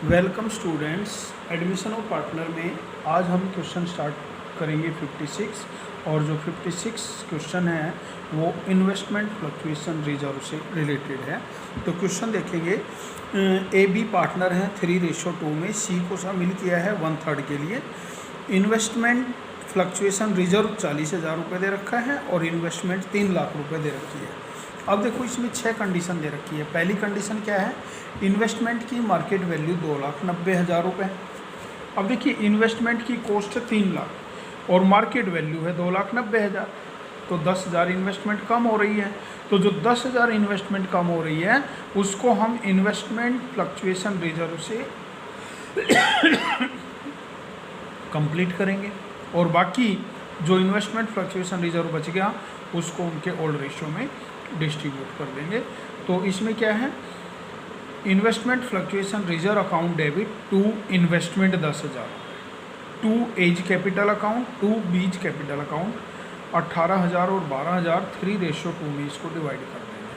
Welcome students, admission of partner में आज हम क्वेश्चन स्टार्ट करेंगे 56। और जो 56 क्वेश्चन है वो इन्वेस्टमेंट फ्लक्चुएशन रिजर्व से रिलेटेड है। तो क्वेश्चन देखेंगे, ए बी पार्टनर हैं 3:2 में, सी को शामिल किया है 1/3 के लिए। इन्वेस्टमेंट फ्लक्चुएशन रिजर्व 40,000 रुपये दे रखा है और इन्वेस्टमेंट 3 लाख रुपये दे रखी है। अब देखो इसमें 6 कंडीशन दे रखी है। पहली कंडीशन क्या है, इन्वेस्टमेंट की मार्केट वैल्यू 2,90,000 रुपये। अब देखिए इन्वेस्टमेंट की कॉस्ट है 3 लाख और मार्केट वैल्यू है 2,90,000, तो 10,000 इन्वेस्टमेंट कम हो रही है। तो जो 10,000 इन्वेस्टमेंट कम हो रही है उसको हम इन्वेस्टमेंट फ्लक्चुएशन रिजर्व से कंप्लीट करेंगे और बाकी जो इन्वेस्टमेंट फ्लक्चुएशन रिजर्व बच गया उसको उनके ओल्ड रेशियो में डिस्ट्रीब्यूट कर देंगे। तो इसमें क्या है, investment fluctuation reserve account debit to investment 10,000, to A's capital account, to B's capital account 18,000 और 12,000 3:2 में इसको डिवाइड कर देंगे।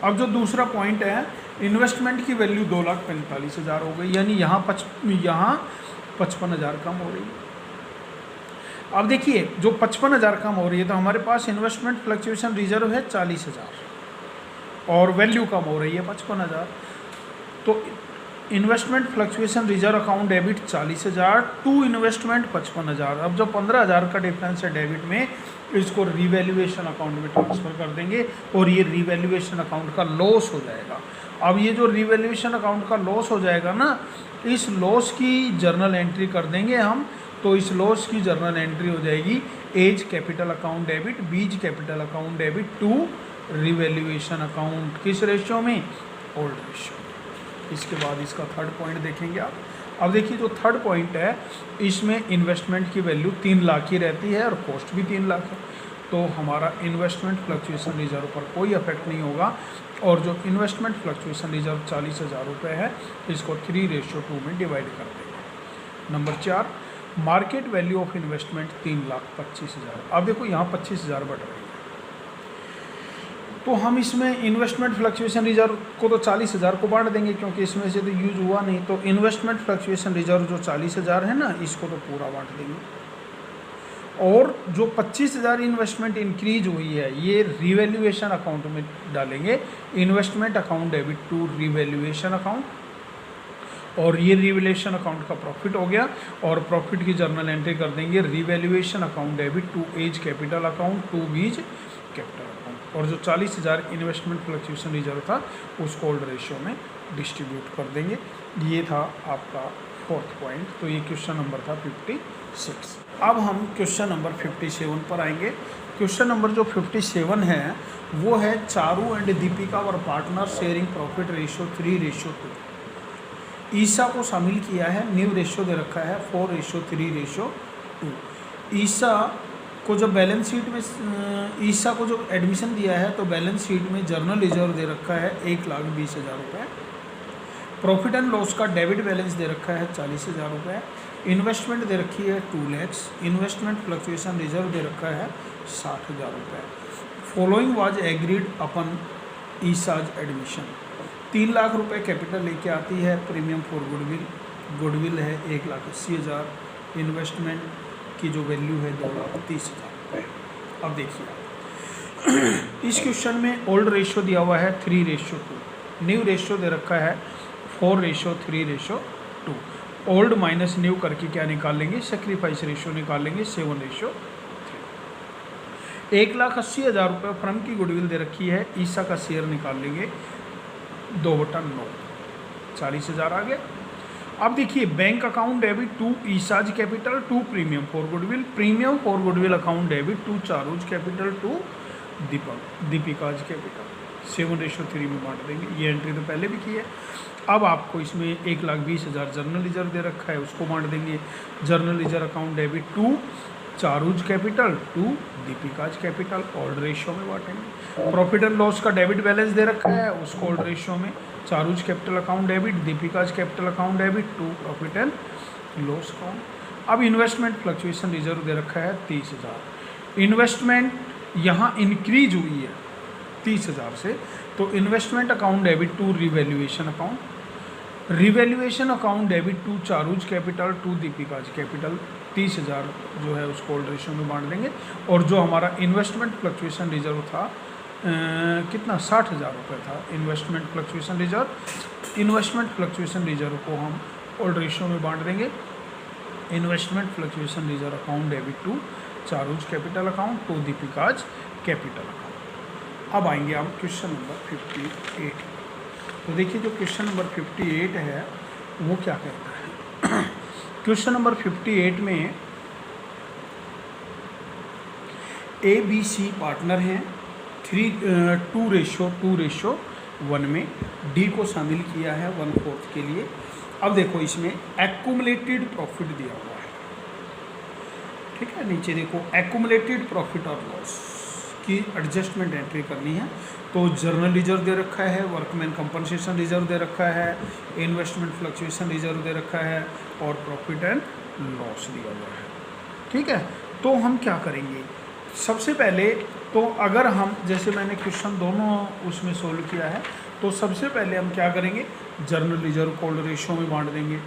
अब जो दूसरा पॉइंट है, इन्वेस्टमेंट की वैल्यू 2,45,000 हो गई, यानी यहाँ 55,000 कम हो रही है। अब देखिए जो 55,000 कम हो रही है तो हमारे पास इन्वेस्टमेंट फ्लक्चुएशन रिजर्व है 40,000 और वैल्यू कम हो रही है 55,000। तो investment fluctuation reserve account debit 40,000 to investment 55,000। अब जो 15,000 का डिफरेंस है डेबिट में, इसको रिवैल्यूएशन अकाउंट में ट्रांसफ़र कर देंगे और ये रिवैल्यूएशन अकाउंट का लॉस हो जाएगा। अब ये जो रिवैल्यूएशन अकाउंट का लॉस हो जाएगा ना, इस लॉस की जर्नल एंट्री कर देंगे हम। तो इस लॉस की जर्नल एंट्री हो जाएगी A's capital account debit, B's capital account debit to revaluation account, किस रेशियो में, ओल्ड रेशियो। इसके बाद इसका थर्ड पॉइंट देखेंगे आप। अब देखिए जो थर्ड पॉइंट है, इसमें इन्वेस्टमेंट की वैल्यू 3 लाख ही रहती है और कॉस्ट भी 3 लाख है। तो हमारा इन्वेस्टमेंट फ्लक्चुएशन रिजर्व पर कोई इफेक्ट नहीं होगा और जो इन्वेस्टमेंट फ्लक्चुएशन रिजर्व 40,000 रुपये है इसको 3:2 में डिवाइड कर देंगे। Number 4, market value of investment 3,25,000। अब देखो यहाँ 25,000 बढ़ रही है, तो हम इसमें इन्वेस्टमेंट फ्लक्चुएशन रिजर्व को तो 40,000 को बांट देंगे क्योंकि इसमें से तो यूज हुआ नहीं। तो इन्वेस्टमेंट फ्लक्चुएशन रिजर्व जो 40,000 है ना, इसको तो पूरा बांट देंगे और जो 25,000 इन्वेस्टमेंट इंक्रीज हुई है ये रिवैल्यूएशन अकाउंट में डालेंगे, investment account debit to revaluation account, और ये रिवैल्यूएशन अकाउंट का प्रॉफिट हो गया और प्रॉफिट की जर्नल एंट्री कर देंगे revaluation account debit to A's capital account, to B's capital account, और जो 40,000 इन्वेस्टमेंट फ्लक्चुएशन रिजर्व था उसको ओल्ड रेशियो में डिस्ट्रीब्यूट कर देंगे। ये था आपका फोर्थ पॉइंट। तो ये क्वेश्चन नंबर था 56। अब हम क्वेश्चन नंबर 57 पर आएंगे। क्वेश्चन नंबर जो 57 है वो है, Charu and Deepika were partner sharing profit ratio 3:2। ईसा को शामिल किया है, न्यू रेशियो दे रखा है 4:3:2। ईसा को जब बैलेंस शीट में ईसा को जो एडमिशन दिया है तो बैलेंस शीट में जर्नल रिजर्व दे रखा है 1,20,000 रुपये। प्रॉफिट एंड लॉस का डेबिट बैलेंस दे रखा है 40,000 रुपये। इन्वेस्टमेंट दे रखी है 2 लाख। इन्वेस्टमेंट फ्लक्चुएशन रिजर्व दे रखा है 60,000 रुपये। Following was agreed upon Isa's admission. 3 lakh रुपए कैपिटल लेके आती है, प्रीमियम फॉर गुडविल है 1,80,000। इन्वेस्टमेंट की जो वैल्यू है 2,30,000 रुपये। अब देखिए इस क्वेश्चन में ओल्ड रेशियो दिया हुआ है 3:2, न्यू रेशियो दे रखा है 4:3:2। ओल्ड माइनस न्यू करके क्या निकाल लेंगे, सेक्रीफाइस रेशियो निकाल लेंगे 7:3। 1,80,000 रुपये फर्म की गुडविल दे रखी है, ईसा का शेयर निकाल लेंगे 2/9, 40,000 आ गया। अब देखिए bank account debit to Isa's capital to premium for goodwill, premium for goodwill account debit to Charu's capital to Deepika's capital, 7:3 में बांट देंगे। ये एंट्री तो पहले भी की है। अब आपको इसमें 1,20,000 जर्नल रिजर्व दे रखा है, उसको बांट देंगे। General reserve account debit to Charu's capital to Deepika's capital, old ratio में बांटेंगे। प्रॉफिट एंड लॉस का डेबिट बैलेंस दे रखा है, उसको ओल्ड रेशियो में Charu's capital account debit, Deepika's capital account debit to profit and loss account. अब इन्वेस्टमेंट फ्लक्चुएशन रिजर्व दे रखा है 30,000। इन्वेस्टमेंट यहाँ इंक्रीज हुई है 30,000 से, तो investment account debit to revaluation account, revaluation account debit to Charu's capital to Deepika's capital 30,000 जो है उसको ओल्ड रेशियो में बांट देंगे। और जो हमारा इन्वेस्टमेंट फ्लक्चुएशन रिजर्व था कितना 60,000 रुपये था इन्वेस्टमेंट फ्लक्चुएशन रिजर्व को हम ओल्ड रेशियो में बांट देंगे। Investment fluctuation reserve account debit to Charu's capital account to Deepika's capital account. अब आएंगे हम क्वेश्चन नंबर 58। तो देखिए जो क्वेश्चन नंबर 58 है वो क्या कहता है। क्वेश्चन नंबर 58 में ABC पार्टनर हैं 2:1 में, डी को शामिल किया है 1/4 के लिए। अब देखो इसमें एक्यूमुलेटेड प्रॉफिट दिया हुआ है, ठीक है। नीचे देखो एक्यूमुलेटेड प्रॉफिट और लॉस की एडजस्टमेंट एंट्री करनी है। तो जर्नल रिजर्व दे रखा है, वर्कमैन कंपनसेशन रिजर्व दे रखा है, इन्वेस्टमेंट फ्लक्चुएशन रिजर्व दे रखा है और प्रॉफिट एंड लॉस दिया हुआ है, ठीक है। तो हम क्या करेंगे, सबसे पहले तो अगर हम जैसे मैंने क्वेश्चन दोनों उसमें सोल्व किया है, तो सबसे पहले हम क्या करेंगे, जर्नल रिजर्व को ओल्ड रेशियो में बांट देंगे,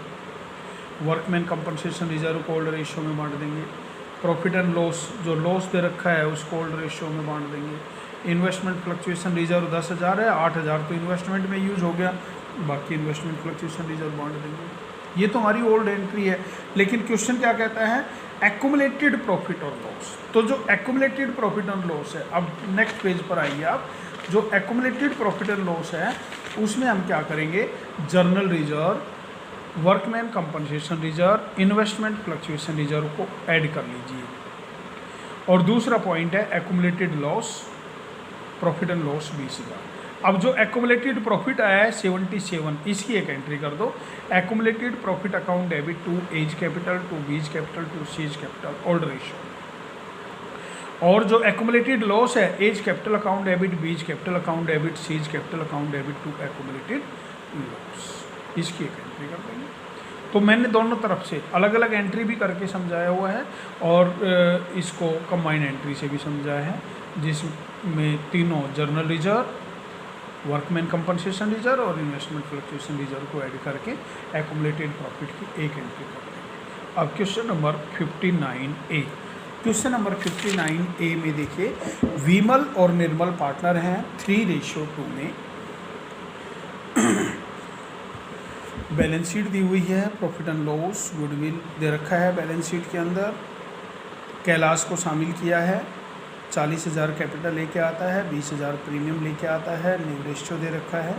वर्कमैन कंपनसेशन रिजर्व को ओल्ड रेशियो में बांट देंगे, प्रॉफिट एंड लॉस जो लॉस दे रखा है उसको ओल्ड रेशियो में बांट देंगे। इन्वेस्टमेंट फ्लक्चुएशन रिजर्व 10,000 है, 8,000 तो इन्वेस्टमेंट में यूज हो गया, बाकी इन्वेस्टमेंट फ्लक्चुएशन रिजर्व बांट देंगे। ये तो हमारी ओल्ड एंट्री है। लेकिन क्वेश्चन क्या कहता है, एक्यूमुलेटेड प्रॉफिट और लॉस। तो जो एक्यूमुलेटेड प्रॉफिट एंड लॉस है, अब नेक्स्ट पेज पर आइए आप, जो एक्यूमुलेटेड प्रॉफिट एंड लॉस है उसमें हम क्या करेंगे, general reserve, workman compensation reserve, investment fluctuation reserve को ऐड कर लीजिए। और दूसरा पॉइंट है accumulated loss, profit and loss 20,000। अब जो एक्यूमुलेटेड प्रॉफिट आया है 77, इसकी एक एंट्री कर दो। Accumulated profit account debit to A's capital to B's capital to C's capital old ratio. और जो एक्यूमुलेटेड लॉस है, A's capital account debit, B's capital account debit, C's capital account debit to accumulated loss, इसकी एक entry कर देंगे। तो मैंने दोनों तरफ से अलग अलग एंट्री भी करके समझाया हुआ है और इसको कंबाइन एंट्री से भी समझाया है, जिसमें तीनों journal reserve, workman compensation reserve और इन्वेस्टमेंट फ्लक्चुएशन रिजर्व को ऐड करके एक्यूमुलेटेड प्रॉफिट की एक एंट्री कर देंगे। अब question number 59A। Question number 59A में देखिए, विमल और निर्मल पार्टनर हैं 3:2 में। बैलेंस शीट दी हुई है, प्रॉफिट एंड लॉस, गुडविल दे रखा है बैलेंस शीट के अंदर। कैलाश को शामिल किया है, 40,000 कैपिटल लेके आता है, 20,000 प्रीमियम लेके आता है, न्यू रेशियो दे रखा है,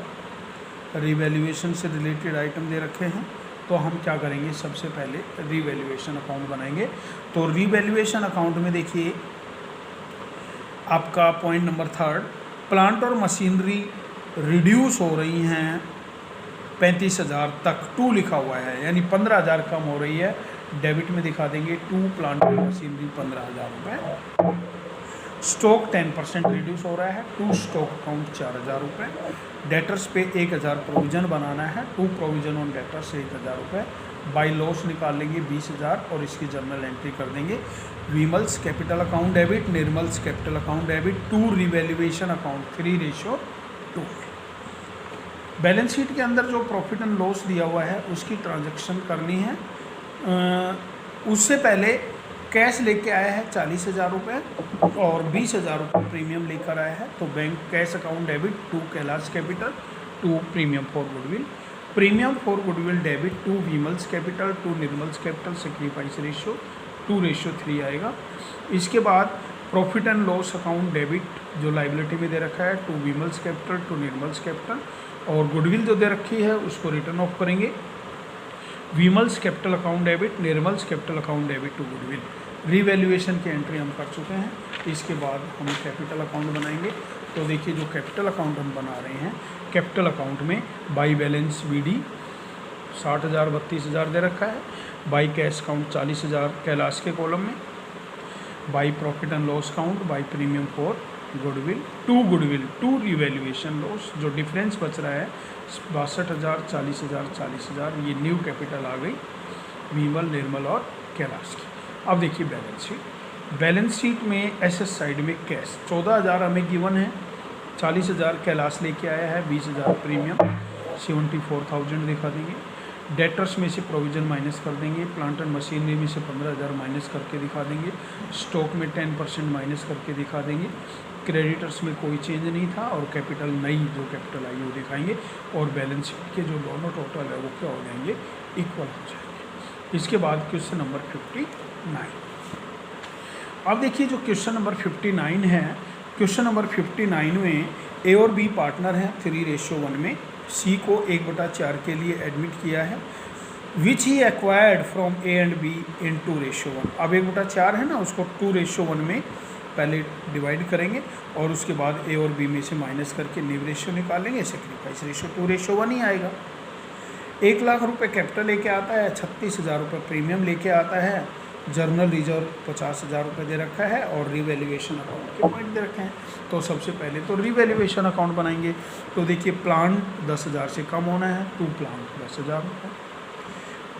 रिवैल्यूएशन से रिलेटेड आइटम दे रखे हैं। तो हम क्या करेंगे, सबसे पहले रिवैल्यूएशन अकाउंट बनाएंगे। तो रिवैल्यूएशन अकाउंट में देखिए आपका पॉइंट नंबर 3, प्लांट और मशीनरी रिड्यूस हो रही हैं 35,000 तक, 2 लिखा हुआ है, यानी 15,000 कम हो रही है। डेबिट में दिखा देंगे 2 प्लांट और मशीनरी 15,000 रुपये। स्टॉक 10% रिड्यूस हो रहा है, 2 स्टॉक अकाउंट 4,000 रुपये। डेटर्स पे 1,000 प्रोविज़न बनाना है, 2 प्रोविज़न ऑन डेटर्स 1,000 रुपये। बाई लॉस निकाल लेंगे 20,000 और इसकी जर्नल एंट्री कर देंगे। Vimal's capital account debit, Nirmal's capital account debit, 2 revaluation account 3:2। Balance sheet के अंदर जो प्रॉफिट एंड लॉस दिया हुआ है उसकी ट्रांजैक्शन करनी है। उससे पहले कैश लेके आया है 40,000 रुपये और 20,000 रुपये प्रीमियम लेकर आया है। तो bank cash account debit to Kailash capital to premium for goodwill, premium for goodwill debit to Vimal's capital to Nirmal's capital, sacrifice ratio 2:3 आएगा। इसके बाद profit and loss account debit जो लाइबिलिटी में दे रखा है to Vimal's capital to Nirmal's capital, और गुडविल जो दे रखी है उसको रिटर्न ऑफ करेंगे। Vimal's capital account debit, Nirmal's capital account debit to goodwill. Revaluation की एंट्री हम कर चुके हैं। इसके बाद हम कैपिटल अकाउंट बनाएंगे। तो देखिए जो कैपिटल अकाउंट हम बना रहे हैं, कैपिटल अकाउंट में बाई बैलेंस BD 60,000 32,000 दे रखा है, बाई कैश अकाउंट 40,000 कैलाश के कॉलम में, by profit and loss account, by premium for goodwill, to revaluation loss. जो डिफरेंस बच रहा है 62,000 40,000 40,000, ये न्यू कैपिटल आ गई विमल, निर्मल और कैलाश की। अब देखिए बैलेंस शीट में एसेट साइड में कैश 14,000 हमें गिवन है, 40,000 कैलाश लेके आया है, 20,000 प्रीमियम, 74,000 दिखा देंगे। डेटर्स में से प्रोविज़न माइनस कर देंगे, प्लांट एंड मशीनरी में से 15,000 माइनस करके दिखा देंगे, स्टॉक में 10% माइनस करके दिखा देंगे, क्रेडिटर्स में कोई चेंज नहीं था और कैपिटल नई जो कैपिटल आई वो दिखाएंगे और बैलेंस शीट के जो दोनों टोटल है वो क्या हो जाएंगे, इक्वल हो जाएंगे। इसके बाद क्वेश्चन नंबर 59। अब देखिए जो क्वेश्चन नंबर 59 है, क्वेश्चन नंबर 59 में ए और बी पार्टनर हैं 3:1 में, सी को 1/4 के लिए एडमिट किया है, which he acquired from A and B in 2:1। अब 1/4 है ना, उसको 2:1 में पहले डिवाइड करेंगे और उसके बाद ए और बी में से माइनस करके नीव रेशियो निकालेंगे, सेक्रीफाइस रेशियो 2:1 ही आएगा। 1 लाख रुपये कैपिटल लेके आता है, 36,000 रुपये प्रीमियम लेके आता है, जर्नल रिजर्व 50,000 रुपये दे रखा है और रिवैल्यूएशन अकाउंट के पॉइंट दे रखे हैं। तो सबसे पहले तो रिवैल्यूएशन अकाउंट बनाएंगे। तो देखिए प्लांट 10,000 से कम होना है, 2 प्लांट 10,000 रुपये।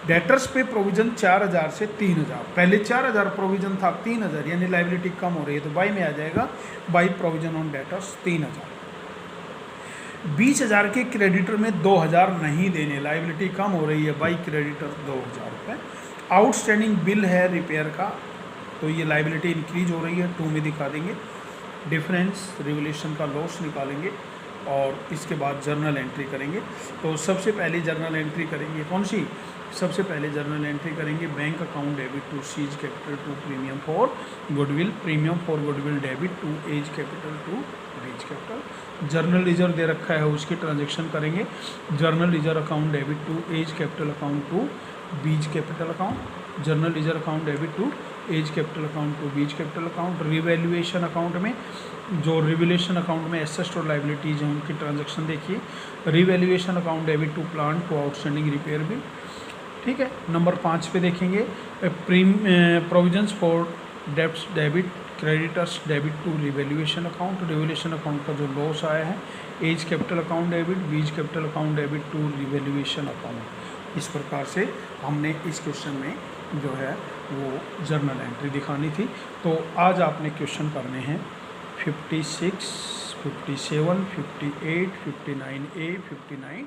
डेटर्स पे प्रोविज़न 4,000 से 3,000, पहले 4,000 प्रोविज़न था, 3,000 यानी लाइबिलिटी कम हो रही है तो बाई में आ जाएगा, बाई प्रोविज़न ऑन डेटर्स 3,000। 20,000 के क्रेडिटर में 2,000 नहीं देने, लाइबिलिटी कम हो रही है, बाई क्रेडिटर 2,000 रुपये। आउटस्टैंडिंग बिल है रिपेयर का, तो ये लाइबिलिटी इंक्रीज हो रही है, 2 में दिखा देंगे। डिफरेंस रिवोल्यूशन का लॉस निकालेंगे और इसके बाद जर्नल एंट्री करेंगे। तो सबसे पहले जर्नल एंट्री करेंगे कौन सी, सबसे पहले जर्नल एंट्री करेंगे bank account debit to C's capital to premium for goodwill, premium for goodwill debit to A's capital to B's capital. General reserve दे रखा है उसकी ट्रांजेक्शन करेंगे, general reserve account debit to A's capital account to B's capital account, general reserve account debit to A's capital account to B's capital account. Revaluation account में जो revaluation account में assets और liabilities हैं उनकी transaction देखिए। Revaluation account debit to plant to outstanding repair bill, ठीक है। Number 5 पे देखेंगे provisions for debts debit creditors debit to revaluation account. Revaluation account का जो लॉस आया है, A's capital account debit, B's capital account debit to revaluation account. इस प्रकार से हमने इस क्वेश्चन में जो है वो जर्नल एंट्री दिखानी थी। तो आज आपने क्वेश्चन करने हैं 56, 57, 58, 59A, 59